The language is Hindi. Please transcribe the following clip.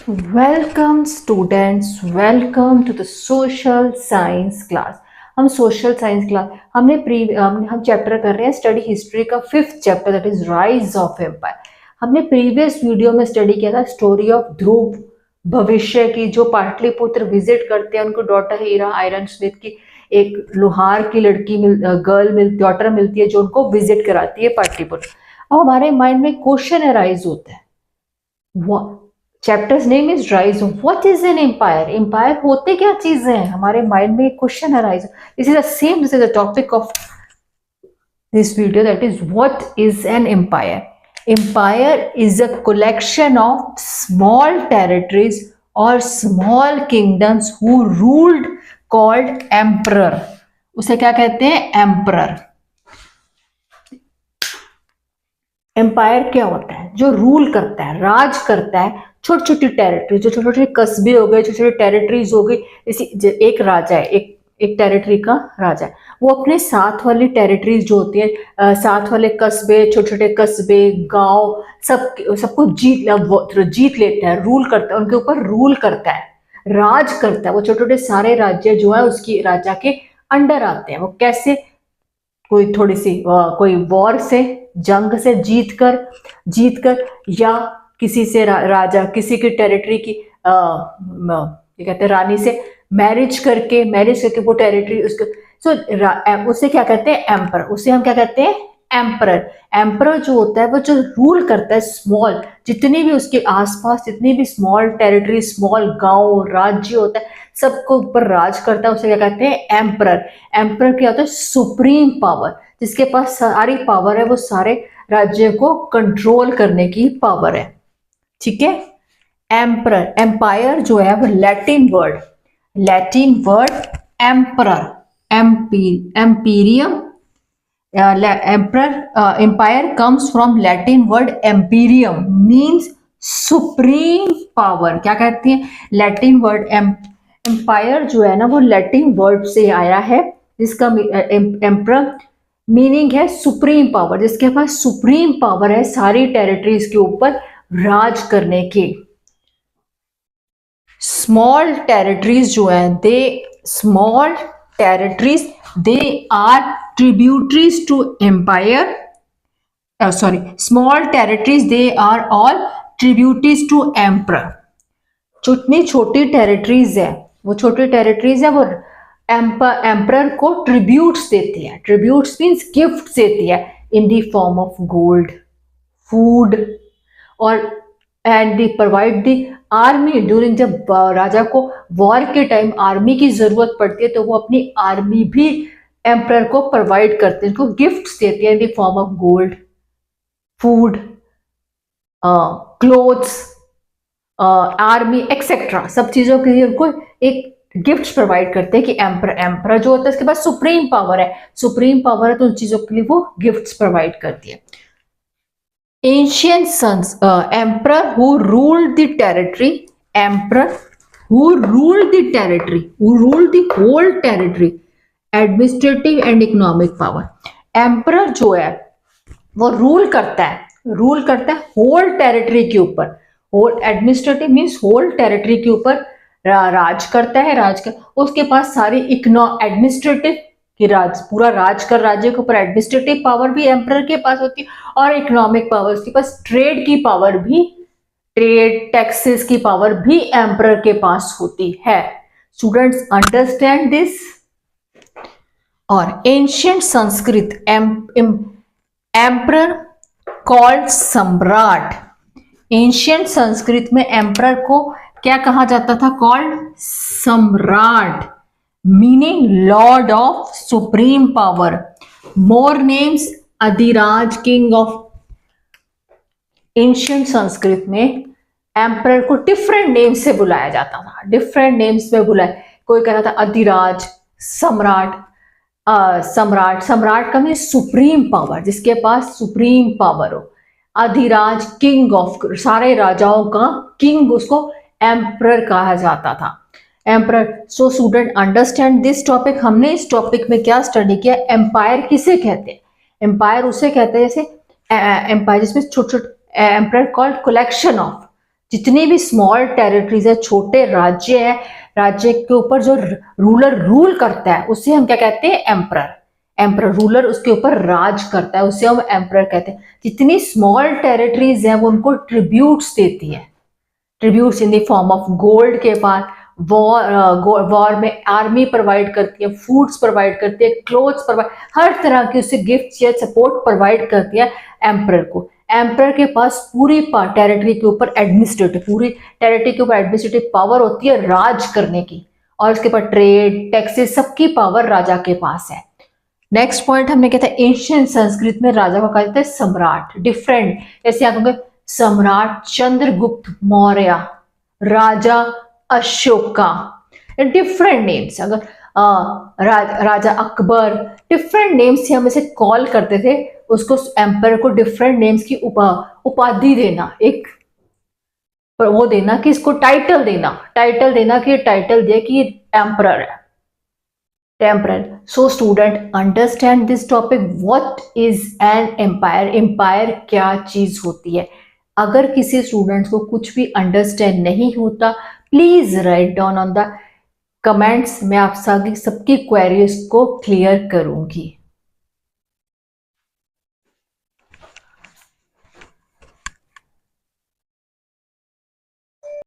Welcome students, welcome to the social science class. हम सोशल साइंस क्लास हम चैप्टर कर रहे हैं स्टडी हिस्ट्री का 5th chapter, that is rise of empire. हमने प्रीवियस वीडियो में स्टडी किया था स्टोरी ऑफ ध्रुव, भविष्य की, जो पाटलिपुत्र विजिट करते हैं। उनको डॉटर हीरा आयरन स्मिथ की एक लोहार की लड़की डॉटर मिलती है जो उनको विजिट कराती है पाटलिपुत्र। अब हमारे माइंड में क्वेश्चन अराइज होता है, chapter's name is rise, what is an empire? Empire होते क्या चीजें हैं? हमारे माइंड में question arise. This is the same, this is the topic of this video, that is what is an empire? Empire is a collection of small territories और small kingdoms who ruled, called emperor. उसे क्या कहते हैं? एम्परर। एम्पायर क्या होता है? जो रूल करता है, राज करता है छोटी छोटी टेरिटरी, जो छोटे छोटे कस्बे हो गए, छोटे छोटे टेरिटरीज हो गई। इसी एक राजा है, एक टेरिटरी का राजा है, वो अपने साथ वाली टेरिटरीज जो होती है, साथ वाले कस्बे, छोटे छोटे कस्बे, गांव, सबको जीत लेता है, रूल करता है, उनके ऊपर रूल करता है, राज करता है। वो छोटे छोटे सारे राज्य जो है उसकी राजा के अंडर आते हैं। वो कैसे? कोई थोड़ी सी कोई वॉर से, जंग से जीत कर या किसी से राजा किसी की टेरिटरी की क्या कहते हैं, रानी से मैरिज करके वो टेरिटरी उसको, उसे क्या कहते हैं? एम्पर। उसे हम क्या कहते हैं? एम्परर। एम्परर जो होता है वो जो रूल करता है स्मॉल, जितनी भी उसके आसपास जितनी भी स्मॉल टेरिटरी, स्मॉल गांव, राज्य होता है, सबको ऊपर राज करता है, उसे क्या कहते हैं? एम्परर। एम्परर क्या होता है? सुप्रीम पावर, जिसके पास सारी पावर है, वो सारे राज्य को कंट्रोल करने की पावर है। ठीक है। एम्परर, एम्पायर जो है वो Latin word emperor, imperium, empire comes from Latin word imperium, means supreme power. क्या कहते हैं? लैटिन वर्ड एम्पायर जो है ना, वो लैटिन वर्ड से आया है, जिसका एम्परर मीनिंग है सुप्रीम पावर, जिसके पास सुप्रीम पावर है सारी टेरिटरीज के ऊपर राज करने की। स्मॉल टेरिटरीज जो है, small territories they are tributaries to empire, small territories they are all tributaries to emperor. जितनी छोटी टेरिटरीज है, वो छोटी टेरिटरीज है, वो एम्परर को ट्रिब्यूट्स देती है। ट्रिब्यूट्स मीन्स गिफ्ट देती है in the form of gold, food, और and they provide the army. During, जब राजा को वॉर के टाइम आर्मी की जरूरत पड़ती है तो वो अपनी आर्मी भी एम्परर को प्रोवाइड करते हैं, उनको गिफ्ट्स देते हैं इन the form of gold, food, clothes, army etcetera. सब चीजों के लिए उनको एक गिफ्ट प्रोवाइड करते हैं कि एम्परर जो होता है उसके पास सुप्रीम पावर है, तो उन चीजों के लिए वो गिफ्ट्स प्रोवाइड करती है। Ancient sons, emperor who ruled the territory, emperor who ruled the whole territory, administrative and economic power। emperor जो है वो रूल करता है होल टेरिटरी के ऊपर, whole administrative means whole territory के ऊपर राज करता है, उसके पास सारी एडमिनिस्ट्रेटिव कि पूरा राज कर, राज्य के ऊपर एडमिनिस्ट्रेटिव पावर भी एम्परर के पास होती है, और इकोनॉमिक पावर, उसके पास ट्रेड की पावर भी, ट्रेड टैक्सेस की पावर भी एम्परर के पास होती है। Students understand this. और एंशिएंट संस्कृत एम्परर कॉल्ड सम्राट। एंशिएंट संस्कृत में एम्परर को क्या कहा जाता था? कॉल्ड सम्राट, meaning Lord of supreme power. More names Adhiraj, king of. Ancient Sanskrit में एम्परर को डिफरेंट नेम्स से बुलाया जाता था, डिफरेंट नेम्स में बुलाया। कोई कहता था अधिराज, सम्राट, सम्राट का मीन सुप्रीम पावर, जिसके पास सुप्रीम पावर हो। अधिराज, किंग ऑफ, सारे राजाओं का किंग, उसको एम्परर कहा जाता था, emperor. So student understand this topic. हमने इस टॉपिक में क्या स्टडी किया? एम्पायर किसे कहते हैं? एम्पायर उसे कहते हैं जैसे एम्पायर जिसमें छोटे छोटे, एम्परर कॉल्ड कलेक्शन ऑफ, जितनी भी स्मॉल टेरिटरीज है, छोटे राज्य है, राज्य के ऊपर जो रूलर रूल करता है उसे हम क्या कहते हैं? एम्परर। एम्परर रूलर उसके ऊपर राज करता है, उसे हम एम्परर कहते हैं। जितनी स्मॉल टेरिटरीज है वो उनको ट्रिब्यूट्स देती है, tributes in the form of gold के पास। वॉर में आर्मी प्रोवाइड करती है, फूड्स प्रोवाइड करती है, क्लोथ्स प्रोवाइड, हर तरह की उसे गिफ्ट या सपोर्ट प्रोवाइड करती है एम्परर को। एम्परर के पास पूरी टेरिटरी के ऊपर एडमिनिस्ट्रेटिव, पूरी टेरिटरी के ऊपर एडमिनिस्ट्रेटिव पावर होती है राज करने की, और उसके पास ट्रेड, टैक्सेस, सबकी पावर राजा के पास है। नेक्स्ट पॉइंट हमने कहता है एंशियंट संस्कृत में राजा को कहा जाता है सम्राट। डिफरेंट, जैसे आप कहोगे सम्राट चंद्रगुप्त मौर्य, राजा अशोका, डिफरेंट नेम्स। अगर राजा अकबर, डिफरेंट नेम्स से हम इसे कॉल करते थे, उसको एम्पायर को डिफरेंट नेम्स की उपाधि देना, एक वो देना कि इसको टाइटल देना, कि टाइटल दे कि एम्परर है, temporal. So student understand this topic, what is an empire, empire क्या चीज होती है। अगर किसी स्टूडेंट को कुछ भी अंडरस्टैंड नहीं होता, please write down on the comments, मैं आप सबकी क्वेरीज को क्लियर करूंगी।